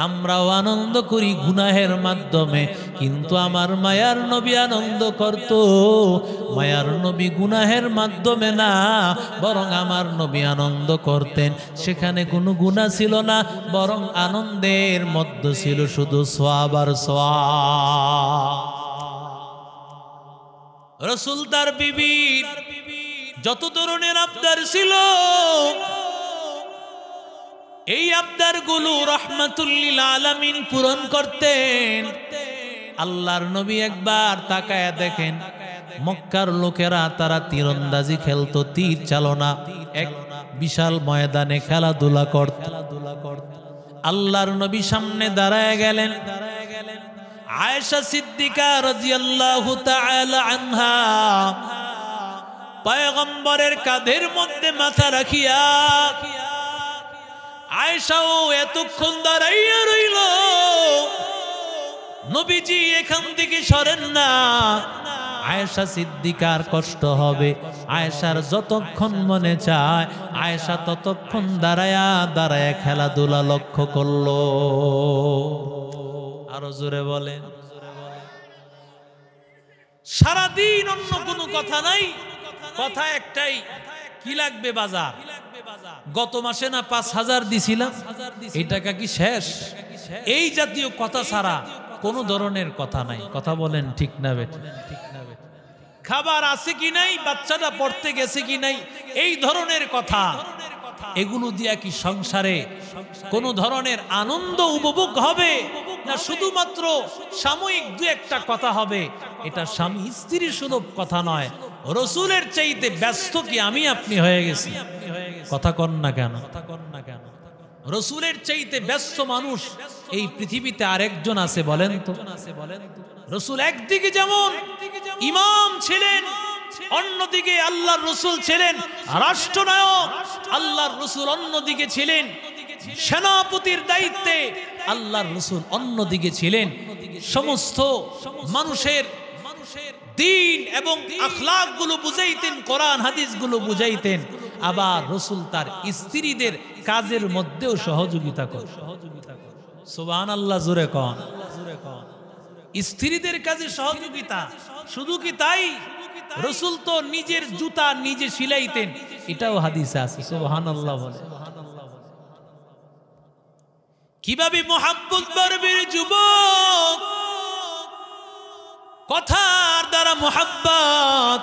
আমরাও আনন্দ করি গুনাহের মাধ্যমে, কিন্তু আমার মায়ার নবী আনন্দ করত। মায়ার নবী গুনাহের মাধ্যমে না, বরং আমার নবী আনন্দ করতেন। সেখানে কোনো গুনাহ ছিল না, বরং আনন্দের মধ্যে ছিল শুধু সওয়াব আর সওয়াব। রাসূল তার বিবির যত ধরনের আবদার ছিল, এই আবদারগুলো রাহমাতুল লিল আলামিন পূরণ করতেন। আল্লাহর নবী একবার তাকায়া দেখেন, মক্কার লোকেরা তারা তীরন্দাজি খেলতো, তীর চালনা, এক বিশাল ময়দানে খেলাধুলা করত। আল্লাহর নবী সামনে দাঁড়ায় গেলেন। আয়েশা সিদ্দিকা রাদিয়াল্লাহু তাআলা আনহা পয়গম্বরের কাঁধের মধ্যে মাথা রাখিয়া, আয়েশাও এতক্ষণ দাঁড়াইয়া রইল। নবীজি এখান থেকে সরেন না, আয়েশা সিদ্দিকার কষ্ট হবে। আয়েশার যতক্ষণ মনে চায়, আয়েশা ততক্ষণ দাঁড়ায়া দাঁড়ায়া খেলাধুলা লক্ষ্য করলো। আরো জোরে বলেন। সারাদিন অন্য কোনো কথা নাই, কথা একটাই, কি লাগবে বাজার? গত মাসে না 5000 দিছিলাম, এই টাকা কি শেষ? এই জাতীয় কথা ছাড়া কোন ধরনের কথা নাই। কথা বলেন ঠিক না বেটা? খাবার আছে কি নাই, বাচ্চাটা পড়তে গেছে কি নাই, এই ধরনের কথা। এগুলো দিয়া কি সংসারে কোন ধরনের আনন্দ উপভোগ হবে? না শুধুমাত্র সাময়িক দু একটা কথা হবে? এটা স্বামী স্ত্রীর সুলভ কথা নয়, রসুলের চাইতে ব্যস্ত কি আমি আপনি হয়ে গেছি? কথা কন না কেন? রসুলের চাইতে ব্যস্ত মানুষ এই পৃথিবীতে আরেকজন আছে বলেন তো? রসুল একদিকে যেমন ইমাম ছিলেন, অন্যদিকে আল্লাহর রসুল ছিলেন রাষ্ট্রনায়ক। আল্লাহর রসুল অন্যদিকে ছিলেন সেনাপতির দায়িত্বে, আল্লাহর রসুল অন্যদিকে ছিলেন সমস্ত মানুষের দিন এবং আখলাক গুলো বুঝাইতেন, কোরআন হাদিস গুলো বুঝাইতেন। আবার রসুল তার স্ত্রীদের কাজের মধ্যেও সহযোগিতা করেন। সুবহানাল্লাহ, জোরে কন। স্ত্রীদের কাজে সহযোগিতা। শুধু কি তাই, রসুল তো নিজের জুতা নিজে সিলাইতেন, এটাও হাদিসে আছে। সুবহানাল্লাহ বলে। কিভাবে মুহাব্বত বাড়বে যুবক? কথার দ্বারা মুহাব্বত।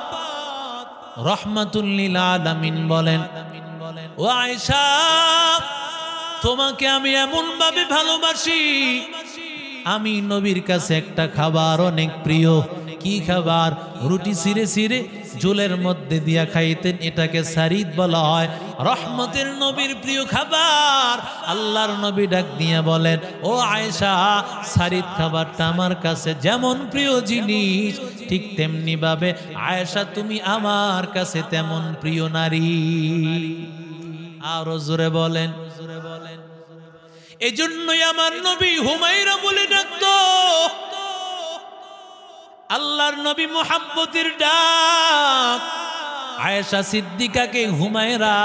রাহমাতুল লিল আলামিন বলেন, ও আয়েশা, তোমাকে আমি এমন ভাবে ভালোবাসি আমি নবীর কাছে একটা খাবার অনেক প্রিয়। কি খাবার? রুটি ছিঁড়ে ছিঁড়ে ঝোলের মধ্যে দিয়া খাইতেন, এটাকে সারিদ বলা হয়। রহমতের নবীর প্রিয় খাবার। আল্লাহর নবী ডাক দিয়া বলেন, ও আয়েশা, সারিদ খাবারটা আমার কাছে যেমন প্রিয় জিনিস, ঠিক তেমনি ভাবে আয়েশা তুমি আমার কাছে তেমন প্রিয় নারী। আরো জোরে বলেন। এজন্যই আমার নবী হুমায়রা বলে ডাকতো। আল্লাহর নবী মুহাব্বতের ডাক। আয়েশা সিদ্দিকাকে হুমায়রা,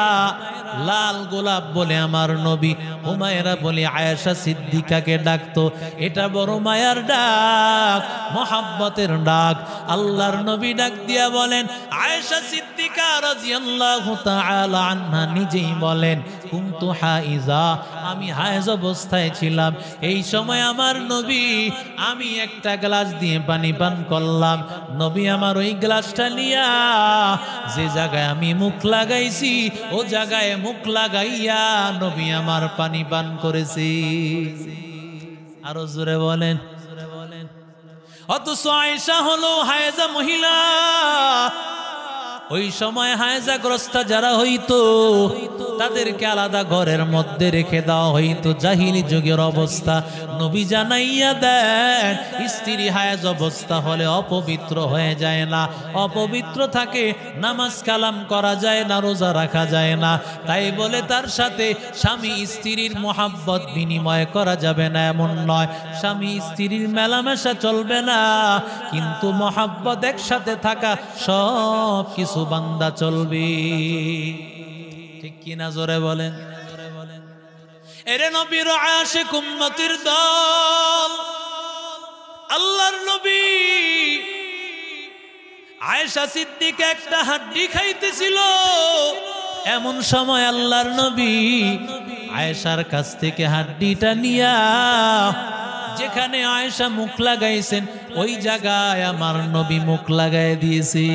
লাল গোলাপ বলে আমার নবী হুমায়রা বলে আয়েশা সিদ্দিকাকে ডাকতো। এটা বড় মায়ার ডাক, মুহাব্বতের ডাক। আল্লাহর নবী ডাক দিয়া বলেন, আয়েশা সিদ্দিকা রাদিয়াল্লাহু তাআলা আনহা নিজেই বলেন, কুনতু হাইজা, আমি হায়েজ অবস্থায় ছিলাম। এই সময় আমার নবী, আমি একটা গ্লাস দিয়ে পানি পান করলাম। নবী আমার ওই গ্লাসটা নিয়া যে জায়গায় আমি মুখ লাগাইছি ও জায়গায় মুখ লাগাইয়া নবী আমার পানি পান করেছি। আরো জোরে বলেন। অথচ আয়েশা হলো হায়েজা মহিলা। ওই সময় হায়েজাগ্রস্ত যারা হইতো তাদেরকে আলাদা ঘরের মধ্যে রেখে দেওয়া হইতো। জাহিলি যুগের অবস্থা নবী জানাইয়া দেন, স্ত্রী হায়েজ অবস্থা হলে অপবিত্র হয়ে যায় না, অপবিত্র থাকে, নামাজ কালাম করা যায় না, রোজা রাখা যায় না। তাই বলে তার সাথে স্বামী স্ত্রীর মোহাব্বত বিনিময় করা যাবে না এমন নয়, স্বামী স্ত্রীর মেলামেশা চলবে না, কিন্তু মোহাব্বত একসাথে থাকা সব কিছু বান্দা চলবে। ঠিক কিনা জোরে বলেন। এরে নবীর আশিক উম্মতের দল, আল্লাহর নবী আয়েশা সিদ্দিকা একটা হাড্ডি খাইতেছিল। এমন সময় আল্লাহর নবী আয়েশার কাছ থেকে হাড্ডিটা নিয়া যেখানে আয়েশা মুখ লাগাইছেন ওই জায়গায় আমার নবী মুখ লাগাই দিয়েছে।